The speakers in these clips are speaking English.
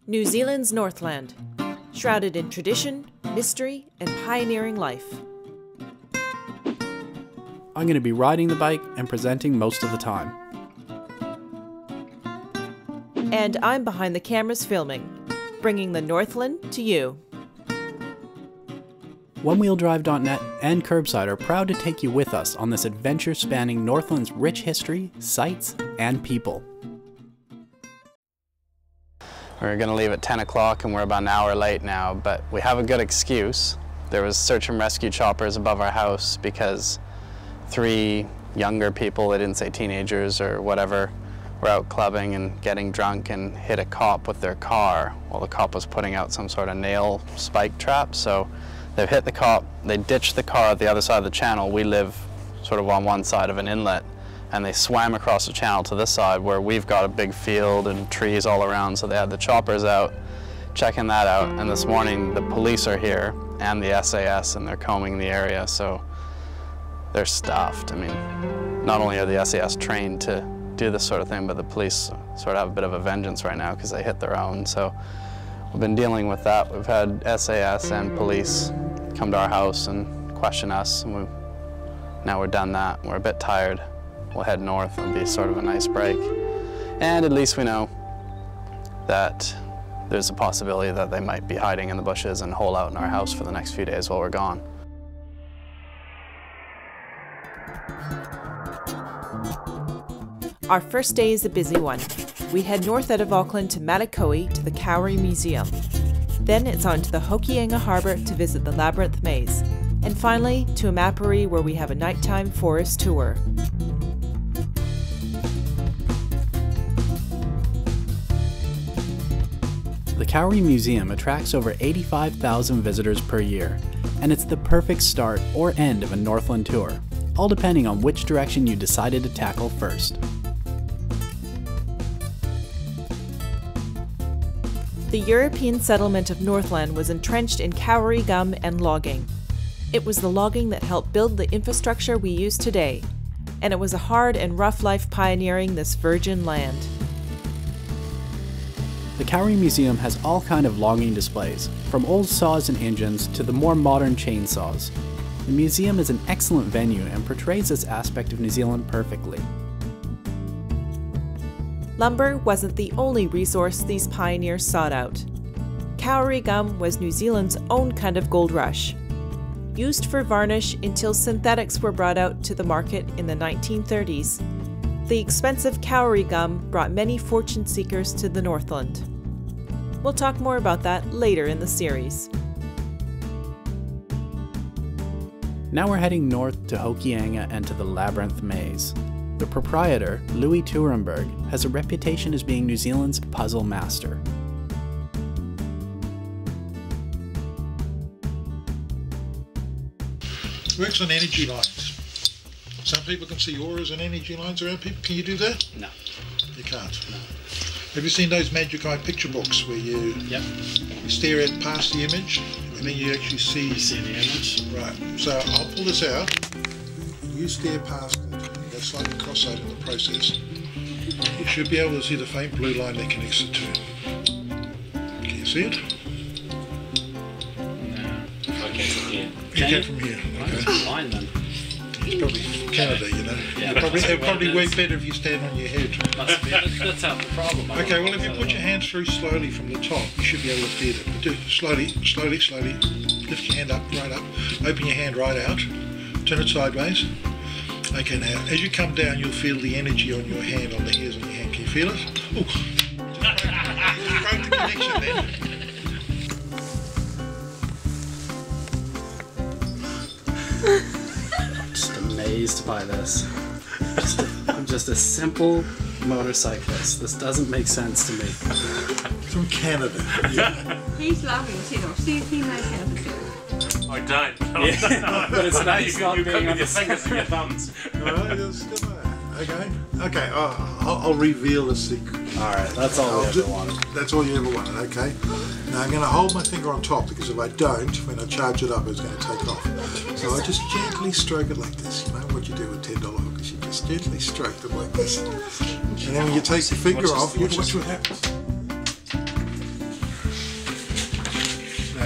New Zealand's Northland, shrouded in tradition, mystery, and pioneering life. I'm going to be riding the bike and presenting most of the time. And I'm behind the cameras filming, bringing the Northland to you. onewheeldrive.net and Curbside are proud to take you with us on this adventure spanning Northland's rich history, sights, and people. We were going to leave at 10 o'clock and we're about an hour late now, but we have a good excuse. There was search and rescue choppers above our house because 3 younger people, they didn't say teenagers or whatever, were out clubbing and getting drunk and hit a cop with their car while the cop was putting out some sort of nail spike trap. So they've hit the cop, they ditched the car at the other side of the channel. We live sort of on one side of an inlet, and they swam across the channel to this side where we've got a big field and trees all around. So they had the choppers out, checking that out. And this morning the police are here and the SAS, and they're combing the area. So they're stuffed. I mean, not only are the SAS trained to do this sort of thing, but the police sort of have a bit of a vengeance right now because they hit their own. So we've been dealing with that. We've had SAS and police come to our house and question us, and now we're done that. We're a bit tired. We'll head north. It'll be sort of a nice break. And at least we know that there's a possibility that they might be hiding in the bushes and hole out in our house for the next few days while we're gone. Our first day is a busy one. We head north out of Auckland to Matako'i to the Kauri Museum. Then it's on to the Hokianga Harbour to visit the Labyrinth Maze. And finally to a Mapari where we have a nighttime forest tour. The Kauri Museum attracts over 85,000 visitors per year, and it's the perfect start or end of a Northland tour, all depending on which direction you decided to tackle first. The European settlement of Northland was entrenched in kauri gum and logging. It was the logging that helped build the infrastructure we use today, and it was a hard and rough life pioneering this virgin land. The Kauri Museum has all kinds of logging displays, from old saws and engines to the more modern chainsaws. The museum is an excellent venue and portrays this aspect of New Zealand perfectly. Lumber wasn't the only resource these pioneers sought out. Kauri gum was New Zealand's own kind of gold rush. Used for varnish until synthetics were brought out to the market in the 1930s, the expensive kauri gum brought many fortune seekers to the Northland. We'll talk more about that later in the series. Now we're heading north to Hokianga and to the Labyrinth Maze. The proprietor, Louis Turenberg, has a reputation as being New Zealand's puzzle master. Works on energy lines. Some people can see auras and energy lines around people. Can you do that? No. You can't? No. Have you seen those Magic Eye picture books where you stare at past the image and then you actually see... You see the image? Right. So I'll pull this out. You stare past it. That's like a crossover in the process. You should be able to see the faint blue line that connects the two. Can you see it? No. Okay, from here. You can from here. Okay. Line then. It's probably Canada, you know. Yeah, it'd probably work better if you stand on your head. Must be. That's half the problem. Okay, well if you put your hands through slowly from the top, you should be able to feel it. But do slowly, slowly, slowly. Lift your hand up, right up. Open your hand right out. Turn it sideways. Okay, now as you come down, you'll feel the energy on your hand, on the hairs on your hand. Can you feel it? Oh, just broke the connection then. I'm just amazed by this. I'm just a simple motorcyclist. This doesn't make sense to me. From Canada. Yeah. He's loving it. See if he knows how to do it. I don't. Yeah, but it's nice not being on your fingers and your thumbs. Okay. I'll reveal the secret. All right, that's all we ever wanted. That's all you ever wanted. Okay. Now I'm going to hold my finger on top because if I don't, when I charge it up, it's going to take off. So I just gently stroke it like this. You know what you do with $10 hookers? You just gently stroke them like this. And then when you take your finger off, you watch what happens.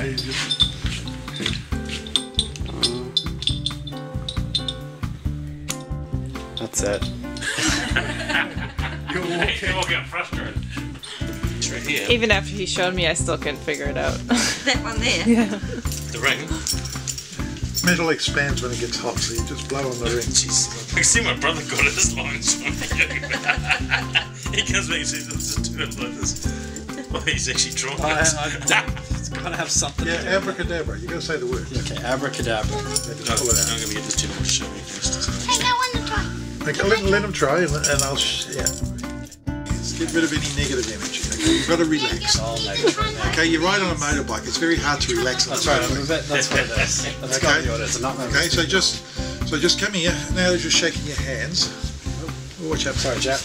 you just... That's it. You're They will walking. get frustrated. It's right here. Even after he showed me, I still couldn't figure it out. That one there. The ring. Metal expands when it gets hot, so you just blow on the ring. Jeez. I can see my brother got it as long as he comes back and says, let's just do it like this. Well, he's actually drawn it. It's gotta have something Yeah, to do. abracadabra. You gotta say the word. Okay, abracadabra. Yeah, just No, pull it I'm out. going to get this too much showing first. Hey, I want to try. Okay, let them try, and I'll. Yeah. Let's get rid of any negative energy. Okay, you've got to relax. All negative right now. Okay, you ride on a motorbike. It's very hard to relax on a That's right, motorbike. that's what it is. That's Okay. gotta be what it is. I'm not Okay, so just come here. Now that you're shaking your hands. Oh, watch out. Sorry, Jack.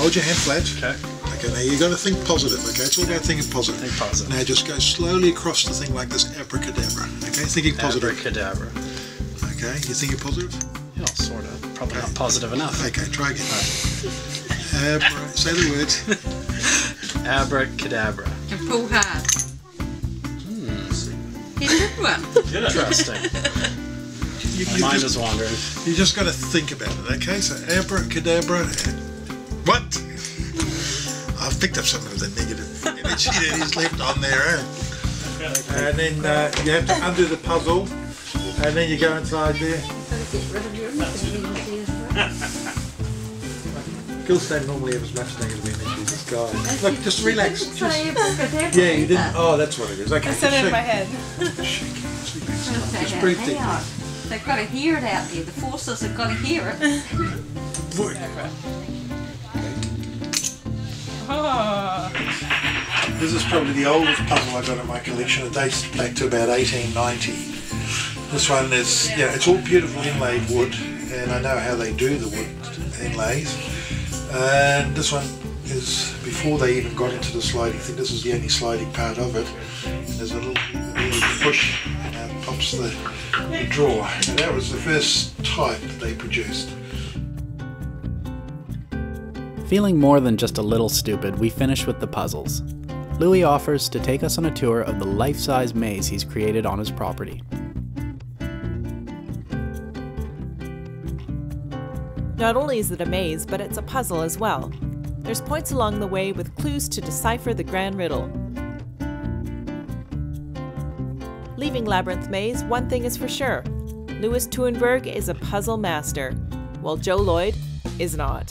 Hold your hand flat. Okay. Okay, now you got to think positive. Okay, it's all about thinking positive. Think positive. Now just go slowly across the thing like this, abracadabra. Okay, thinking positive. Abracadabra. Okay, you thinking positive? Yeah, sort of. Probably not positive enough. Okay, try again. Say the word. Abracadabra. And pull hard. He did one. Interesting. You, My you mind just, is wandering. you just got to think about it. Okay, so abracadabra. What? I've picked up some of the negative energy that he's left on there. And then you have to undo the puzzle, and then you go inside there. Gills don't normally have as much negative energy as this guy. Look, just relax. Just, yeah, you didn't. Oh, that's what it is. Okay, I said it in shake. my head. Just breathe deeply. They've got to hear it out there. The forces have got to hear it. Oh. This is probably the oldest puzzle I've got in my collection. It dates back to about 1890. This one is, yeah, it's all beautiful inlaid wood, and I know how they do the wood inlays. And this one is before they even got into the sliding thing. This is the only sliding part of it. There's a little push, and out pops the drawer. And that was the first type that they produced. Feeling more than just a little stupid, we finish with the puzzles. Louis offers to take us on a tour of the life-size maze he's created on his property. Not only is it a maze, but it's a puzzle as well. There's points along the way with clues to decipher the grand riddle. Leaving Labyrinth Maze, one thing is for sure. Louis Tuenberg is a puzzle master, while Joe Lloyd is not.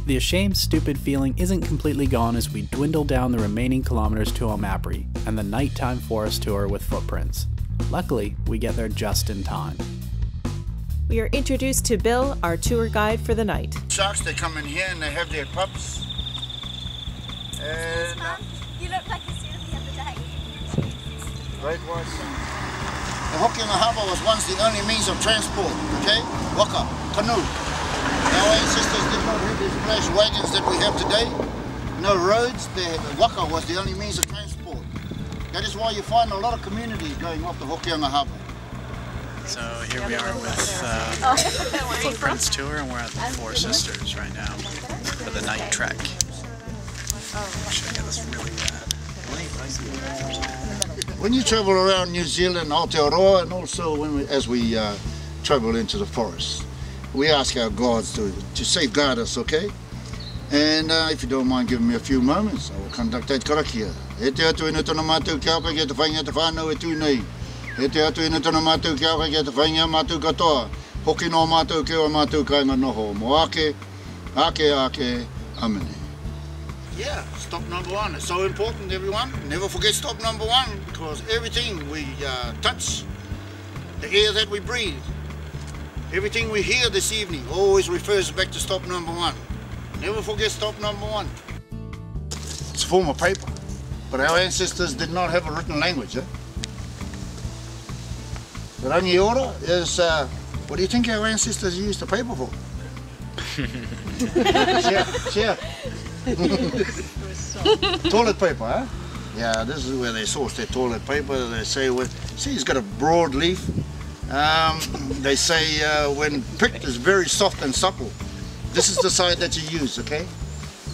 The ashamed, stupid feeling isn't completely gone as we dwindle down the remaining kilometers to Omapri and the nighttime forest tour with footprints. Luckily, we get there just in time. We are introduced to Bill, our tour guide for the night. Sharks, they come in here and they have their pups. And You look like you said it the other day. great white sand. The Hokianga Harbour was once the only means of transport, okay? Waka, canoe. Our ancestors did not have these flash wagons that we have today. No roads, the waka was the only means of transport. That is why you find a lot of communities going off the Hokianga Harbour. So here we are with Footprints Tour, and we're at the Four Sisters right now for the night trek. Should I get this really bad? When you travel around New Zealand, Aotearoa, and also as we travel into the forest, we ask our gods to safeguard us, okay? And if you don't mind giving me a few moments, I will conduct that karakia. E te atu ina tona mātou kia oka kia te whainga te whānau e tūnei. E te atu ina tona mātou kia oka kia te whainga mātou katoa. Hoki no mātou kia o mātou kainga noho. Mo ake, amene. Yeah, stop number one. It's so important, everyone. Never forget stop number one, because everything we touch, the air that we breathe, everything we hear this evening always refers back to stop number one. Never forget stop number one. It's a form of paper, but our ancestors did not have a written language. The rangiora is, what do you think our ancestors used the paper for? Share. Toilet paper, huh? Yeah, this is where they source their toilet paper. They say, see, it's got a broad leaf. They say when picked, it's very soft and supple. This is the side that you use, okay?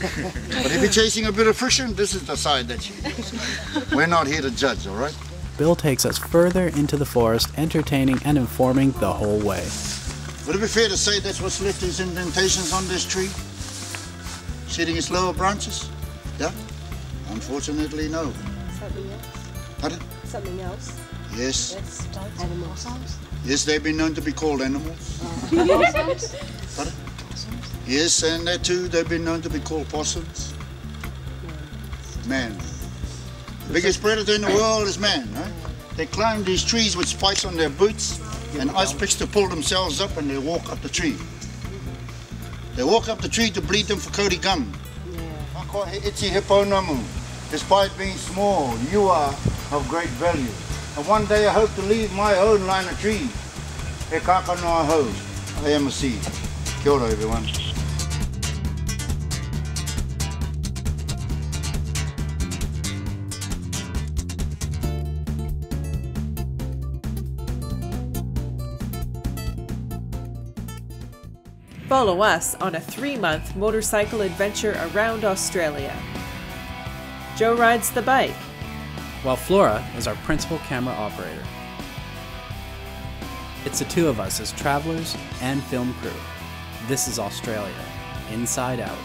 But if you're chasing a bit of friction, this is the side that you use. We're not here to judge, all right? Bill takes us further into the forest, entertaining and informing the whole way. Would it be fair to say that's what's left these indentations on this tree? Shedding its lower branches? Yeah? Unfortunately, no. Something else? Pardon? Something else? Yes. That's animals. Yes, they've been known to be called animals. Pardon? Yes, and that too, they've been known to be called possums. Man. The biggest predator in the world is man, right? They climb these trees with spikes on their boots and ice picks to pull themselves up, and they walk up the tree. They walk up the tree to bleed them for Kauri gum. Itchy hipponamu. Despite being small, you are of great value. And one day I hope to leave my own line of trees. He kaka no aho. I am a seed. Kia ora, everyone. Follow us on a 3-month motorcycle adventure around Australia. Joe rides the bike, while Flora is our principal camera operator. It's the two of us as travelers and film crew. This is Australia, inside out.